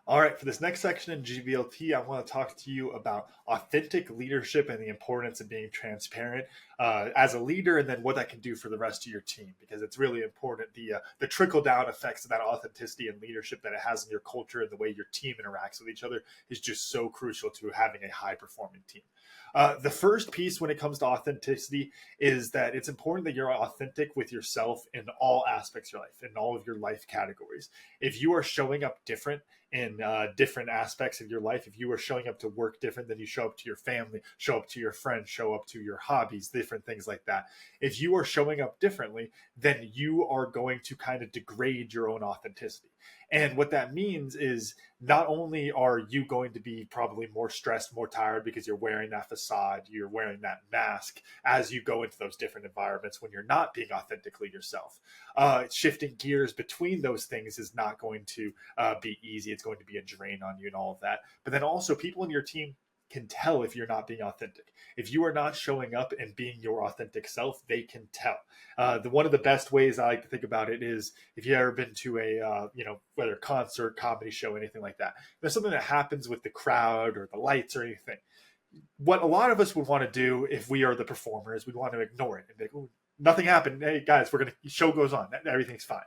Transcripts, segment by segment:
All right, for this next section in GBLT, I want to talk to you about authentic leadership and the importance of being transparent as a leader, and then what that can do for the rest of your team, because it's really important. The trickle down effects of that authenticity and leadership that it has in your culture and the way your team interacts with each other is just so crucial to having a high performing team. The first piece when it comes to authenticity is that it's important that you're authentic with yourself in all aspects of your life, in all of your life categories. If you are showing up different in different aspects of your life, if you are showing up to work different than you show up to your family, show up to your friends, show up to your hobbies, different things like that, if you are showing up differently, then you are going to kind of degrade your own authenticity. And what that means is not only are you going to be probably more stressed, more tired because you're wearing that facade, you're wearing that mask as you go into those different environments when you're not being authentically yourself. Shifting gears between those things is not going to be easy. It's going to be a drain on you and all of that. But then also, people in your team can tell if you're not being authentic. If you are not showing up and being your authentic self, they can tell. One of the best ways I like to think about it is if you've ever been to a whether concert, comedy show, anything like that. There's something that happens with the crowd or the lights or anything. What a lot of us would want to do if we are the performers, we'd want to ignore it and be like, "Ooh, nothing happened. Hey guys, show goes on. Everything's fine."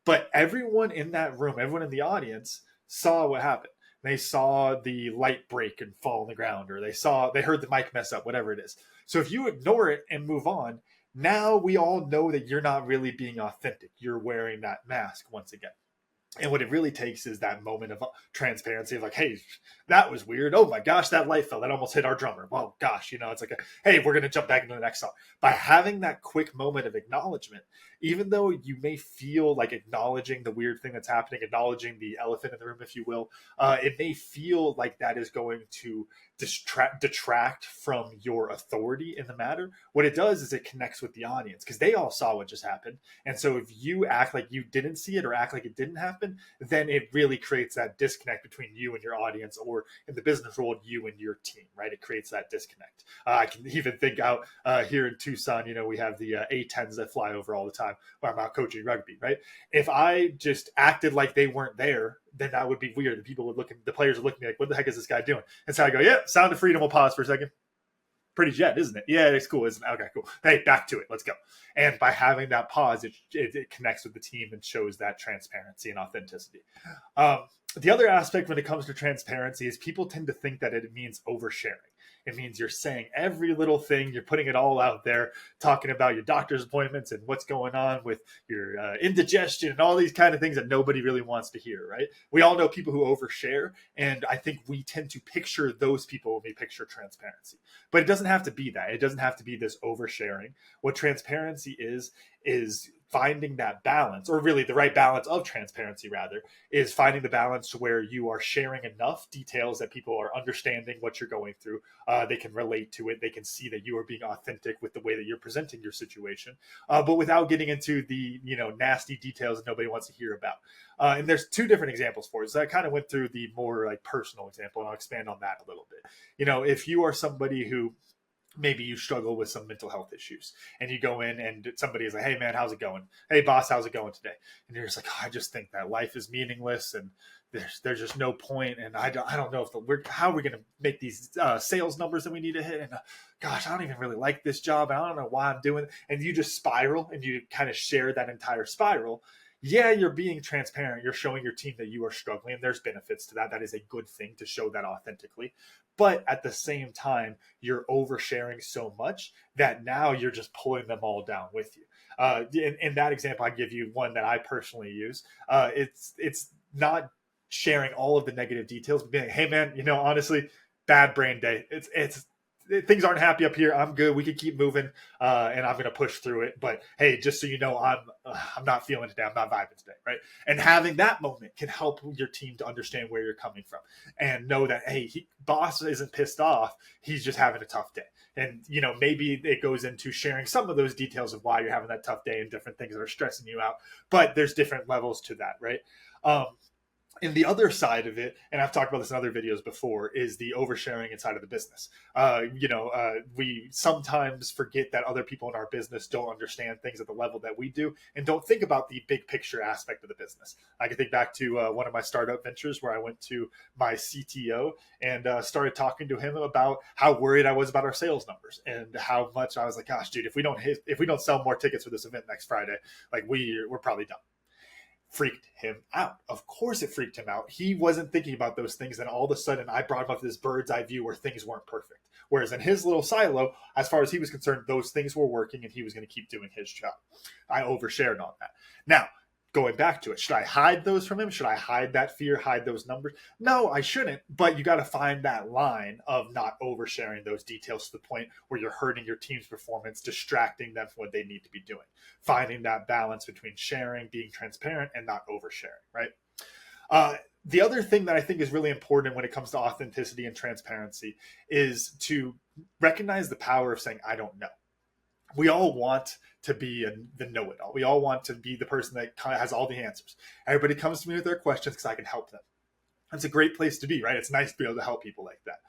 But everyone in that room, everyone in the audience saw what happened. They saw the light break and fall on the ground, or they heard the mic mess up, whatever it is. So if you ignore it and move on, now we all know that you're not really being authentic. You're wearing that mask once again. And what it really takes is that moment of transparency of like, hey, that was weird. Oh my gosh, that light fell. That almost hit our drummer. Well, gosh, it's like, hey, we're going to jump back into the next song. By having that quick moment of acknowledgement, even though you may feel like acknowledging the weird thing that's happening, acknowledging the elephant in the room, if you will, it may feel like that is going to detract from your authority in the matter. What it does is it connects with the audience because they all saw what just happened. And so if you act like you didn't see it or act like it didn't happen, then it really creates that disconnect between you and your audience, or in the business world, you and your team, right? It creates that disconnect. I can even think out here in Tucson, we have the A10s that fly over all the time when I'm out coaching rugby, right? If I just acted like they weren't there, then that would be weird. The players are looking at me like, what the heck is this guy doing? And so I go, yeah, sound of freedom. We'll pause for a second. Pretty jet, isn't it? Yeah, it's cool, isn't it? Okay, cool. Hey, back to it. Let's go. And by having that pause, it connects with the team and shows that transparency and authenticity. The other aspect when it comes to transparency is people tend to think that it means oversharing. It means you're saying every little thing, you're putting it all out there, talking about your doctor's appointments and what's going on with your indigestion and all these kind of things that nobody really wants to hear, right? We all know people who overshare, and I think we tend to picture those people when we picture transparency. But it doesn't have to be that. It doesn't have to be this oversharing. What transparency is finding that balance, or really the right balance of transparency, rather, is finding the balance to where you are sharing enough details that people are understanding what you're going through. They can relate to it. They can see that you are being authentic with the way that you're presenting your situation, but without getting into the nasty details that nobody wants to hear about. And there's two different examples for it. So I kind of went through the more like personal example, and I'll expand on that a little bit. If you are somebody who maybe you struggle with some mental health issues and you go in and somebody is like, hey man, how's it going? Hey boss, how's it going today? And you're just like, oh, I just think that life is meaningless and there's just no point. And I don't know if how are we going to make these sales numbers that we need to hit? And gosh, I don't even really like this job. I don't know why I'm doing it. And you just spiral and you kind of share that entire spiral. Yeah, you're being transparent. You're showing your team that you are struggling, and there's benefits to that. That is a good thing to show that authentically. But at the same time, you're oversharing so much that now you're just pulling them all down with you. In that example, I give you one that I personally use. It's not sharing all of the negative details, but being like, hey man, honestly, bad brain day. It's things aren't happy up here. I'm good. We can keep moving, and I'm going to push through it. But hey, just so you know, I'm not feeling today. I'm not vibing today, right? And having that moment can help your team to understand where you're coming from and know that hey, boss isn't pissed off. He's just having a tough day. And maybe it goes into sharing some of those details of why you're having that tough day and different things that are stressing you out. But there's different levels to that, right? And the other side of it, and I've talked about this in other videos before, is the oversharing inside of the business. We sometimes forget that other people in our business don't understand things at the level that we do and don't think about the big picture aspect of the business. I can think back to one of my startup ventures where I went to my CTO and started talking to him about how worried I was about our sales numbers and how much I was like, gosh, dude, if we don't sell more tickets for this event next Friday, like we're probably done. Freaked him out. Of course it freaked him out. He wasn't thinking about those things. And all of a sudden I brought him up to this bird's eye view where things weren't perfect. Whereas in his little silo, as far as he was concerned, those things were working and he was going to keep doing his job. I overshared on that. Now, going back to it, should I hide those from him? Should I hide that fear, hide those numbers? No, I shouldn't. But you got to find that line of not oversharing those details to the point where you're hurting your team's performance, distracting them from what they need to be doing. Finding that balance between sharing, being transparent, and not oversharing, right? The other thing that I think is really important when it comes to authenticity and transparency is to recognize the power of saying, I don't know. We all want to be the know-it-all. We all want to be the person that kind of has all the answers. Everybody comes to me with their questions because I can help them. That's a great place to be, right? It's nice to be able to help people like that.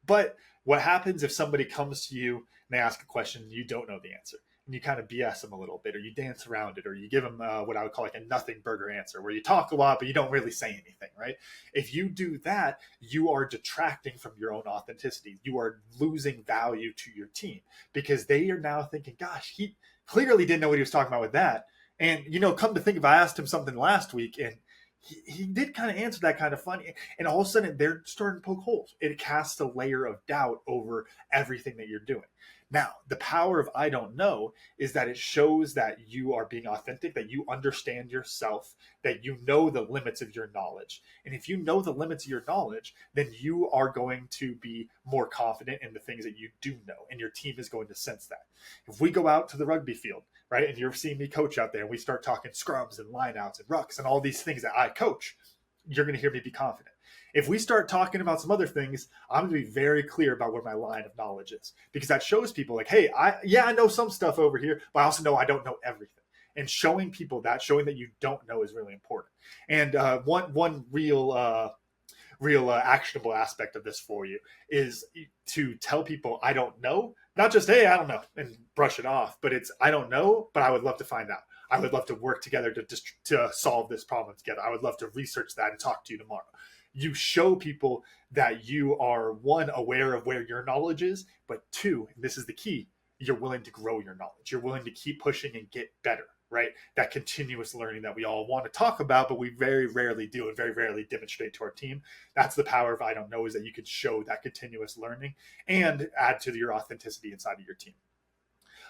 But what happens if somebody comes to you and they ask a question and you don't know the answer? And you kind of BS them a little bit, or you dance around it, or you give them what I would call like a nothing burger answer, where you talk a lot, but you don't really say anything, right? If you do that, you are detracting from your own authenticity. You are losing value to your team because they are now thinking, gosh, he clearly didn't know what he was talking about with that. And, come to think of, I asked him something last week and he did kind of answer that kind of funny. And all of a sudden they're starting to poke holes. It casts a layer of doubt over everything that you're doing. Now, the power of I don't know is that it shows that you are being authentic, that you understand yourself, that you know the limits of your knowledge. And if you know the limits of your knowledge, then you are going to be more confident in the things that you do know, and your team is going to sense that. If we go out to the rugby field, right, and you're seeing me coach out there, and we start talking scrums and lineouts and rucks and all these things that I coach, you're going to hear me be confident. If we start talking about some other things, I'm going to be very clear about where my line of knowledge is, because that shows people like, hey, I know some stuff over here, but I also know I don't know everything. And showing people that, showing that you don't know, is really important. And one real actionable aspect of this for you is to tell people I don't know, not just, hey, I don't know, and brush it off, but it's I don't know, but I would love to find out. I would love to work together to solve this problem together. I would love to research that and talk to you tomorrow. You show people that you are, one, aware of where your knowledge is, but two, and this is the key, you're willing to grow your knowledge. You're willing to keep pushing and get better, right? That continuous learning that we all want to talk about, but we very rarely do and very rarely demonstrate to our team. That's the power of I don't know, is that you can show that continuous learning and add to your authenticity inside of your team.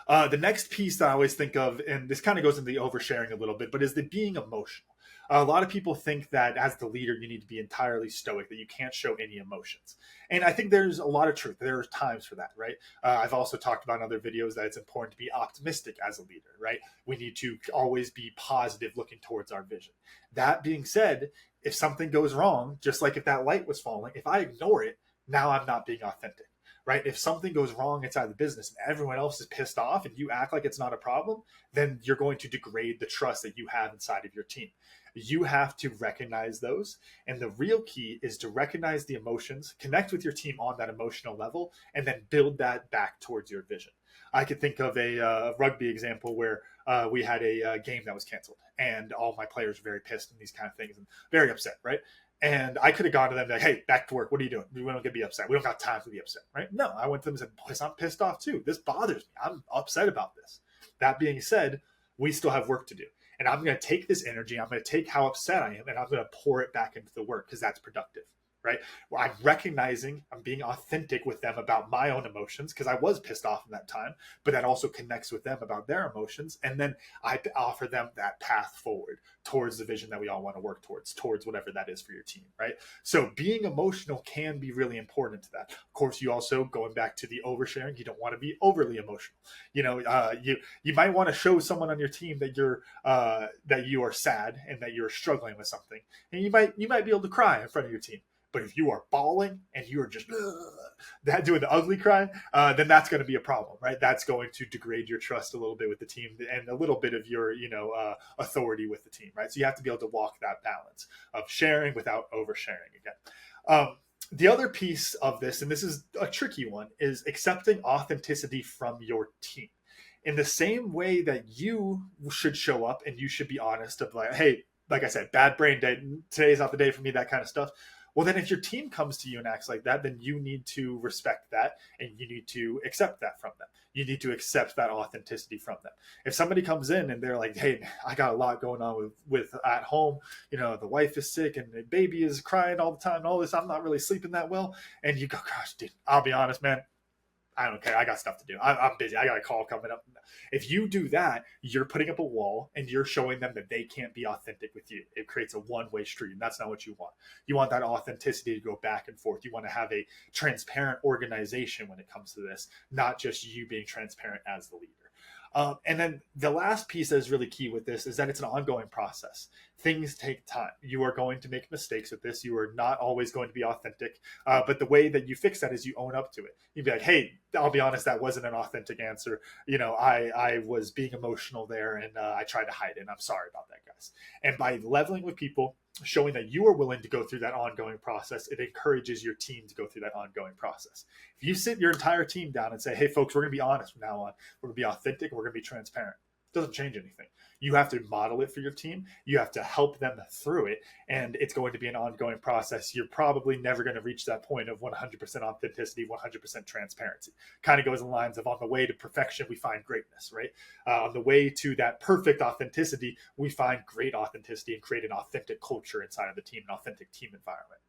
The next piece that I always think of, and this kind of goes into the oversharing a little bit, but is the being emotional. A lot of people think that as the leader, you need to be entirely stoic, that you can't show any emotions. And I think there's a lot of truth. There are times for that, right? I've also talked about in other videos that it's important to be optimistic as a leader, right? We need to always be positive, looking towards our vision. That being said, if something goes wrong, just like if that light was falling, if I ignore it, now I'm not being authentic. Right? If something goes wrong inside the business and everyone else is pissed off and you act like it's not a problem, then you're going to degrade the trust that you have inside of your team. You have to recognize those. And the real key is to recognize the emotions, connect with your team on that emotional level, and then build that back towards your vision. I could think of a rugby example where we had a game that was canceled and all my players were very pissed and these kind of things and very upset, right? And I could have gone to them like, hey, back to work. What are you doing? We don't get to be upset. We don't got time to be upset, right? No, I went to them and said, boys, I'm pissed off too. This bothers me. I'm upset about this. That being said, we still have work to do. And I'm going to take this energy, I'm going to take how upset I am, and I'm going to pour it back into the work because that's productive, right? Well, I'm recognizing, I'm being authentic with them about my own emotions because I was pissed off in that time, but that also connects with them about their emotions. And then I offer them that path forward towards the vision that we all want to work towards whatever that is for your team, right? So being emotional can be really important to that. Of course, you also, going back to the oversharing, you don't want to be overly emotional. You might want to show someone on your team that you are sad and that you're struggling with something, and you might be able to cry in front of your team. But if you are bawling and you are just that doing the ugly cry, then that's going to be a problem, right? That's going to degrade your trust a little bit with the team and a little bit of your, authority with the team, right? So you have to be able to walk that balance of sharing without oversharing again. The other piece of this, and this is a tricky one, is accepting authenticity from your team. In the same way that you should show up and you should be honest of like, hey, like I said, bad brain day, today's not the day for me, that kind of stuff. Well, then if your team comes to you and acts like that, then you need to respect that and you need to accept that from them. You need to accept that authenticity from them. If somebody comes in and they're like, hey, I got a lot going on with at home, the wife is sick and the baby is crying all the time and all this, I'm not really sleeping that well. And you go, gosh, dude, I'll be honest, man, I don't care. I got stuff to do. I'm busy. I got a call coming up. If you do that, you're putting up a wall and you're showing them that they can't be authentic with you. It creates a one-way street, and that's not what you want. You want that authenticity to go back and forth. You want to have a transparent organization when it comes to this, not just you being transparent as the leader. And then the last piece that is really key with this is that it's an ongoing process. Things take time. You are going to make mistakes with this. You are not always going to be authentic. But the way that you fix that is you own up to it. You'd be like, hey, I'll be honest, that wasn't an authentic answer. I was being emotional there and I tried to hide it. And I'm sorry about that, guys. And by leveling with people, showing that you are willing to go through that ongoing process, it encourages your team to go through that ongoing process. If you sit your entire team down and say, hey, folks, we're going to be honest from now on, we're going to be authentic, we're going to be transparent, it doesn't change anything. You have to model it for your team. You have to help them through it. And it's going to be an ongoing process. You're probably never going to reach that point of 100% authenticity, 100% transparency. Kind of goes in lines of on the way to perfection, we find greatness, right? On the way to that perfect authenticity, we find great authenticity and create an authentic culture inside of the team, an authentic team environment.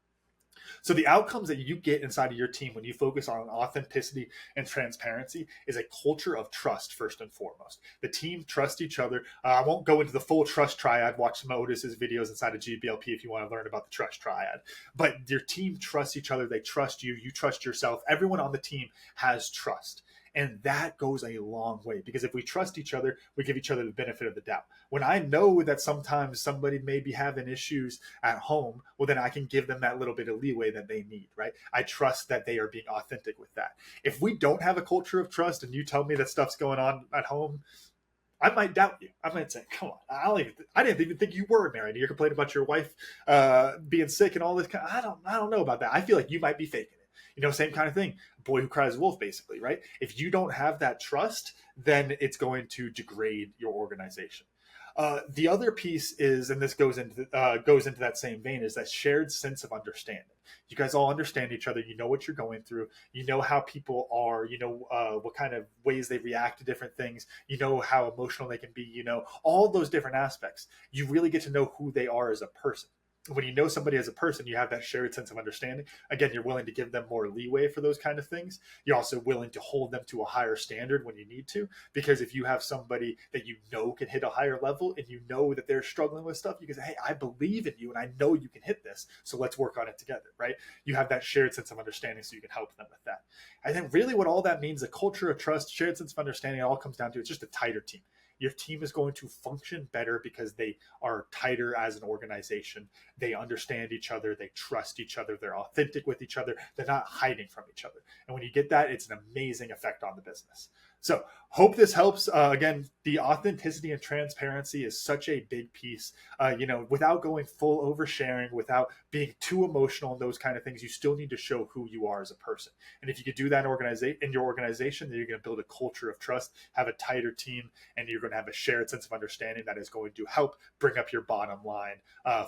So the outcomes that you get inside of your team when you focus on authenticity and transparency is a culture of trust first and foremost. The team trusts each other. I won't go into the full trust triad. Watch some of Otis's videos inside of GBLP if you want to learn about the trust triad. But your team trusts each other. They trust you. You trust yourself. Everyone on the team has trust. And that goes a long way because if we trust each other, we give each other the benefit of the doubt. When I know that sometimes somebody may be having issues at home, well, then I can give them that little bit of leeway that they need, right? I trust that they are being authentic with that. If we don't have a culture of trust and you tell me that stuff's going on at home, I might doubt you. I might say, come on, I didn't even think you were married. You're complaining about your wife being sick and all this. I don't know about that. I feel like you might be faking it. Same kind of thing. Boy who cries wolf, basically, right? If you don't have that trust, then it's going to degrade your organization. The other piece is, and this goes into that same vein, is that shared sense of understanding. You guys all understand each other. You know what you're going through. You know how people are. You know what kind of ways they react to different things. You know how emotional they can be. You know all those different aspects. You really get to know who they are as a person. When you know somebody as a person, you have that shared sense of understanding. Again, you're willing to give them more leeway for those kind of things. You're also willing to hold them to a higher standard when you need to, because if you have somebody that you know can hit a higher level and you know that they're struggling with stuff, you can say, hey, I believe in you and I know you can hit this, so let's work on it together, right? You have that shared sense of understanding so you can help them with that. And then really what all that means, a culture of trust, shared sense of understanding, it all comes down to it's just a tighter team. Your team is going to function better because they are tighter as an organization. They understand each other. They trust each other. They're authentic with each other. They're not hiding from each other. And when you get that, it's an amazing effect on the business. So hope this helps. Again, the authenticity and transparency is such a big piece. Without going full oversharing, without being too emotional and those kind of things, you still need to show who you are as a person. And if you could do that in your organization, then you're going to build a culture of trust, have a tighter team, and you're going to have a shared sense of understanding that is going to help bring up your bottom line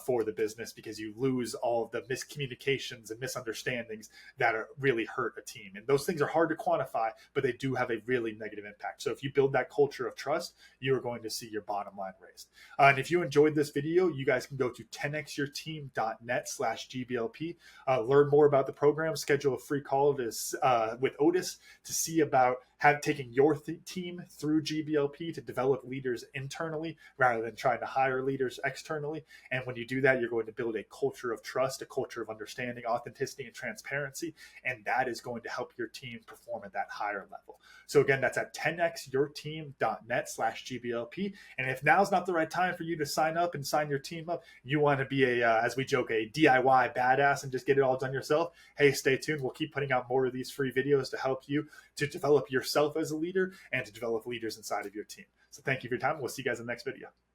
for the business, because you lose all of the miscommunications and misunderstandings that really hurt a team. And those things are hard to quantify, but they do have a really negative impact. So if you build that culture of trust, you are going to see your bottom line raised. And if you enjoyed this video, you guys can go to 10xyourteam.net/GBLP, learn more about the program, schedule a free call with Otis to see about taking your team through GBLP to develop leaders internally rather than trying to hire leaders externally. And when you do that, you're going to build a culture of trust, a culture of understanding, authenticity, and transparency. And that is going to help your team perform at that higher level. So again, that's That's at 10xyourteam.net/GBLP. And if now's not the right time for you to sign up and sign your team up, you want to be as we joke, a DIY badass and just get it all done yourself, hey, stay tuned. We'll keep putting out more of these free videos to help you to develop yourself as a leader and to develop leaders inside of your team. So thank you for your time. We'll see you guys in the next video.